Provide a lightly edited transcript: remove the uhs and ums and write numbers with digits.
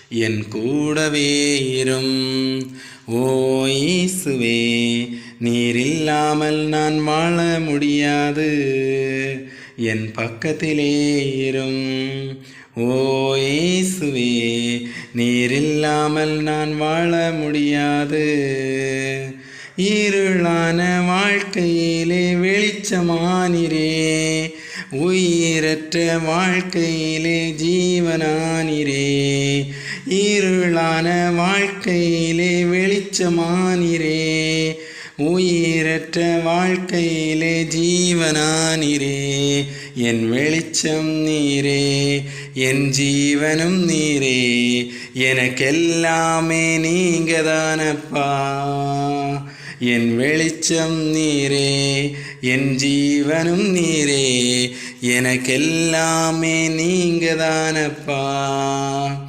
என் கூடவே இரும். ஓ இயேசுவே, நீர் இல்லாமல் நான் வாழ முடியாது. என் பக்கத்திலே இரும். ஓ இயேசுவே, நீர் இல்லாமல் நான் வாழ முடியாது. இருளான வாழ்க்கையிலே வெளிச்சமானிரே, உயிரற்ற வாழ்க்கையிலே ஜீவனானிரே. இருளான வாழ்க்கையிலே வெளிச்சமானிரே, உயிரற்ற வாழ்க்கையிலே ஜீவனானிரே. என் வெளிச்சம் நீரே, என் ஜீவனும் நீரே, எனக்கெல்லாமே நீங்கதானப்பா. என் வெளிச்சம் நீரே, என் ஜீவனும் நீரே, எனக்கெல்லாமே நீங்கதானப்பா.